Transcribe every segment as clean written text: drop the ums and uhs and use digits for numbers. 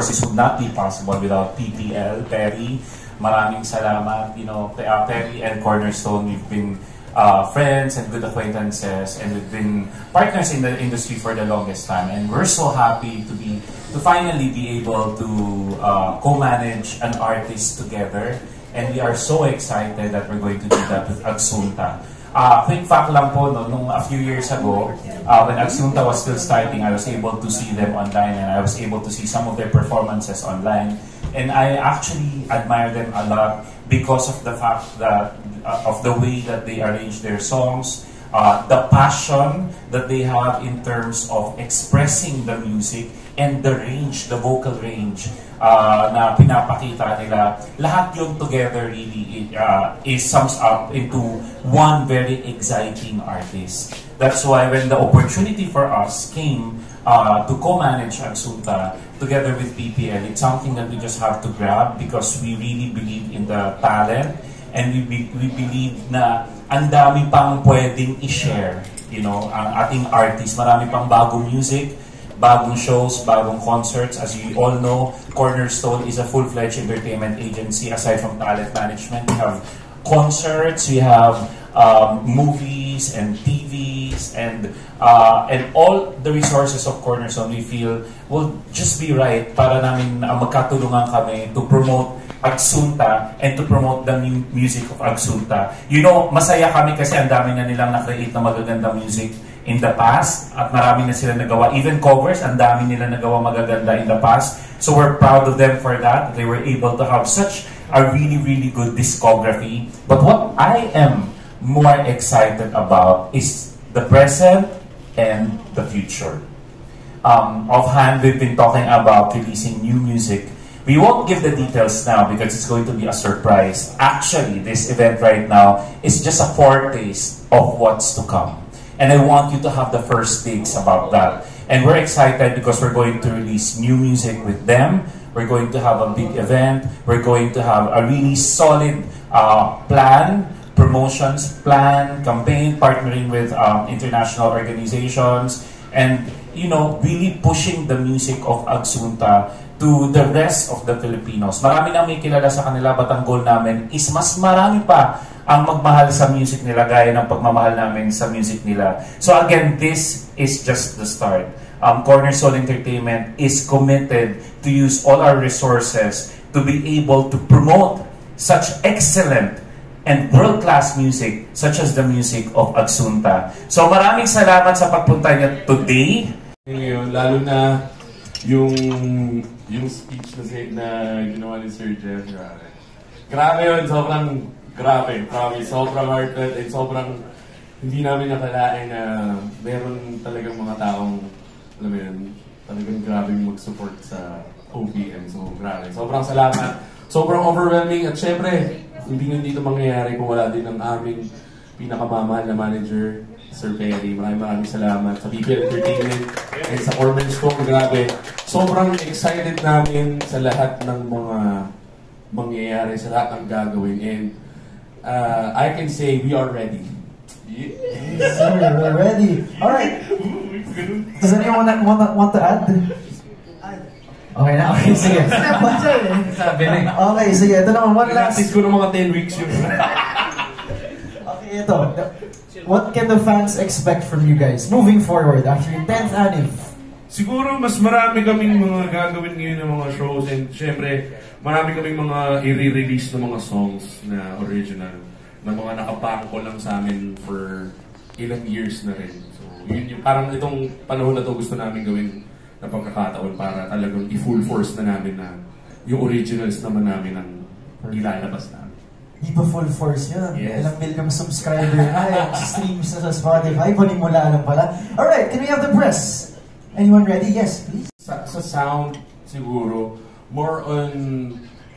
course, this would not be possible without PPL, Perry. Maraming salamat. You know, Perry and Cornerstone, we've been friends and good acquaintances, and we've been partners in the industry for the longest time. And we're so happy to finally be able to co-manage an artist together. And we are so excited that we're going to do that with Agsunta. Quick fact lang po, no, nung a few years ago, when Agsunta was still starting, I was able to see them online and I was able to see some of their performances online. And I actually admire them a lot because of the fact that, of the way that they arrange their songs, the passion that they have in terms of expressing the music, and the range, the vocal range na pinapakita nila. Lahat yun together really sums up into one very exciting artist. That's why when the opportunity for us came to co-manage Agsunta together with PPL, it's something that we just have to grab because we really believe in the talent and we believe na ang dami pang pwedeng i-share, you know, ang ating artist. Marami pang bagong music, bagong shows, bagong concerts. As you all know, Cornerstone is a full-fledged entertainment agency. Aside from talent management, we have concerts, we have movies and TVs, and all the resources of Cornerstone we feel will just be right para namin magkatulungan kami to promote Agsunta and to promote the music of Agsunta. You know, masaya kami kasi ang dami na nilang na-create na magagandang music in the past at marami na sila nagawa. Even covers, ang dami nila nagawa magaganda in the past. So we're proud of them for that. They were able to have such a really, really good discography. But what I am more excited about is the present and the future. Offhand, we've been talking about releasing new music. We won't give the details now because it's going to be a surprise. Actually, this event right now is just a foretaste of what's to come. And I want you to have the first takes about that. And we're excited because we're going to release new music with them. We're going to have a big event. We're going to have a really solid plan, promotions plan, campaign, partnering with international organizations, and, you know, really pushing the music of Agsunta to the rest of the Filipinos. Marami nang may kilala sa kanila, but ang goal namin is mas marami pa ang magmahal sa music nila gaya ng pagmamahal namin sa music nila. So again, this is just the start. Cornerstone Entertainment is committed to use all our resources to be able to promote such excellent and world-class music such as the music of Agsunta. So maraming salamat sa pagpunta niyo today. Ngayon, lalo na yung speech na ginawa ni Sir Jeff, grabe yun, sobrang grabe, promise, sobrang heartfelt and sobrang hindi namin nakalain na meron talagang mga taong, alam mo yun, talagang grabe mag-support sa OPM, so grabe, sobrang salamat, sobrang overwhelming at syempre, hindi ito mangyayari kung wala din ang aming pinakamamahal na manager, Sir Perry. Maraming salamat sa PPL Entertainment and sa Cornerstone. Grabe. Sobrang excited namin sa lahat ng mga mangyayari, sa lahat ng gagawin. And I can say we are ready. Yes, sir, we're ready. Alright. Does anyone want to add? Okay na, okay, sige. Sabi na. Okay, sige. Ito naman, one last. Practice ko ng mga 10 weeks yun. Okay, ito. What can the fans expect from you guys moving forward after your 10th anniv? Siguro mas marami kaming mga gagawin ngayon ng mga shows and syempre marami kaming mga i-re-release ng mga songs na original na mga nakapangko lang sa amin for ilang years na rin. So yun yung parang itong panahon na to gusto namin gawin na pagkakataon para talagang i-full force na namin na yung originals naman namin ang ilalabas namin. Di ba full force yun? Yes. Ilang million subscriber na, streams na sa Spotify, panimula lang pala. Alright, can we have the press? Anyone ready? Yes, please. Sa sound, siguro, more on,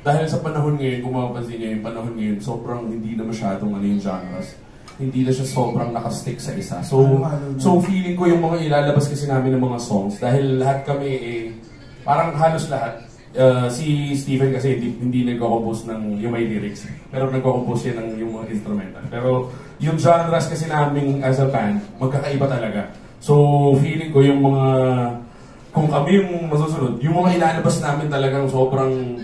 dahil sa panahon ngayon, kung mapapansin niyo yung panahon ngayon, sobrang hindi na masyadong yung genres. Hindi na siya sobrang nakastick sa isa. So feeling ko yung mga ilalabas kasi namin ng mga songs, dahil lahat kami parang halos lahat, si Steven kasi hindi nagko-compose ng yung may lyrics, pero nagko-compose yan ng yung mga instrumental. Pero yung genres kasi namin as a band, magkakaiba talaga. So feeling ko yung mga kung kami yung masusunod, yung mga ilalabas namin talagang sobrang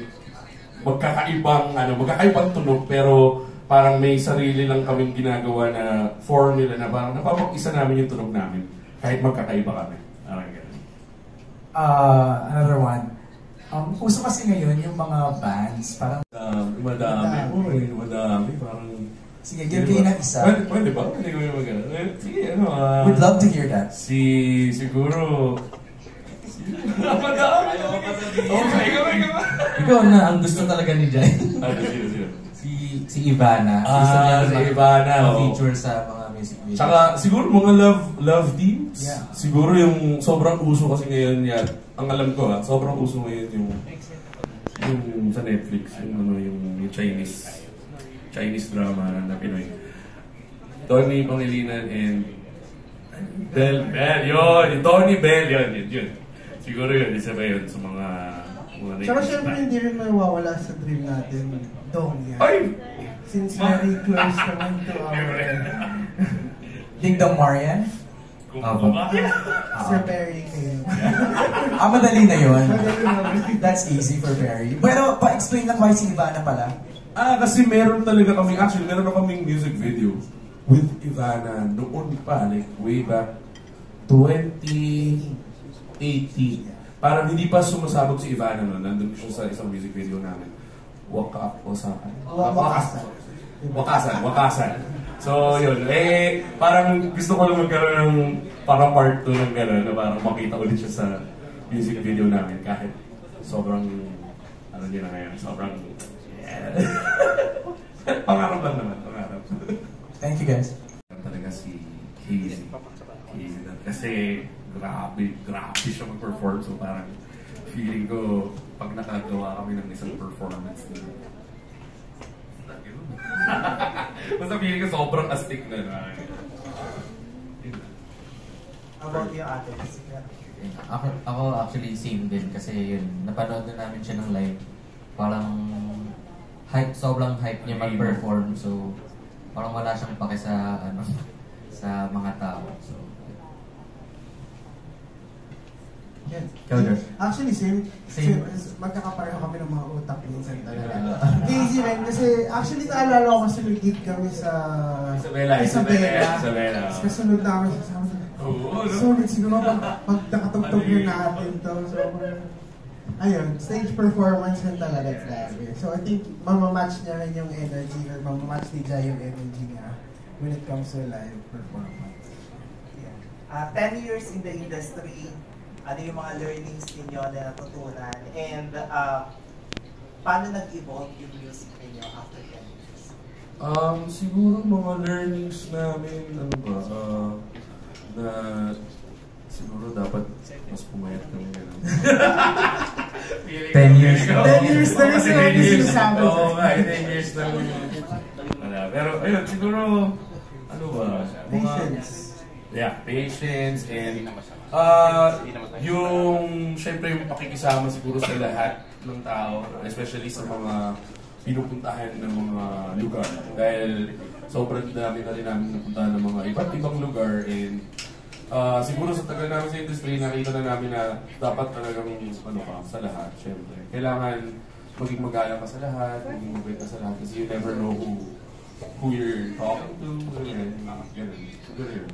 magkakaibang tunog, pero parang may sarili lang kaming ginagawa na formula na parang napapag-isa namin yung tunog namin kahit magkakaiba kami. Parang ganun. Another one. Uso kasi ngayon yung mga bands, parang... Madami. Parang... Sige, give kayo ng isa. Pwede ba? Pwede ko yung magana. Sige, We'd love to hear that. Siguro... Madami! Ikaw na, ang gusto talaga ni Jai. Sino? Si Ivana. Gusto niya Si Ivana. feature sa mga music videos. Tsaka siguro mga love teams. Yeah. Siguro yung sobrang uso kasi ngayon yan. Ang alam ko sobrang uso ngayon yung sa Netflix, yung Chinese drama na Pinoy. Tony Pangilinan and Bell, yun! Tony Bell, yun. Siguro yun, isa ba yun sa mga Tsaka syempre hindi rin mawawala sa dream natin, Dong yan. Ay! Since very close naman to our Ding Dong Marian? Sir Perry kayo. Madali na yun. Madali naman. That's easy for Perry. Pero, pa-explain lang why si Ivana pala. Kasi meron talaga meron na kaming music video with Ivana noon pa, like way back 2018. Parang hindi pa sumasabog si Ivana noon, nandun siya sa isang music video namin. Wakasan. So, yun. Parang gusto ko lang magkaroon ng parang part 2 ng gano'n na parang makita ulit siya sa music video namin kahit sobrang, yun na ngayon, sobrang, pangarap lang naman, pangarap. Thank you guys. Talaga si Casey. Kasi grabe siya mag-perform. So parang feeling ko pag nakagawa kami ng isang performance na basta feeling ko sobrang astig na. How about you, ate? Ako actually same din kasi yun, napanood na namin siya ng live. Parang sobrang hype niya mag-perform, so parang wala siyang pake sa sa mga tao. So Yes. Actually, same. Magkakapareho kami ng mga utak minsan talaga. Easy rin kasi actually naalala ko kasi nag-gig kami sa Isabela. Kasunod namin sa sulit siguro pag nakatugtog na natin to. So, ayun, stage performance rin talaga talaga. So I think mamamatch niya rin yung energy or mamamatch ni Jai yung energy niya when it comes to live performance. Yeah. 10 years in the industry, ano yung mga learnings ninyo na natutunan? And paano nag-evolve yung music ninyo after 10 years? Siguro mga learnings namin, na siguro dapat mas pumayat kami gano'n. 10 years. 10 years na rin sila sinasabi. Oo nga, 10 years na rin. Pero ayun, siguro, Patience. Yeah, patience and syempre yung pakikisama siguro sa lahat ng tao, especially sa mga pinupuntahan ng mga lugar. Dahil sobrang dami na rin namin napuntahan ng mga iba't ibang lugar and siguro sa tagal namin sa industry, nakita na namin na dapat talagang sa lahat, syempre. Kailangan maging magalang ka sa lahat, maging mabait ka sa lahat kasi you never know who you're talking to, ganun. Siguro yun.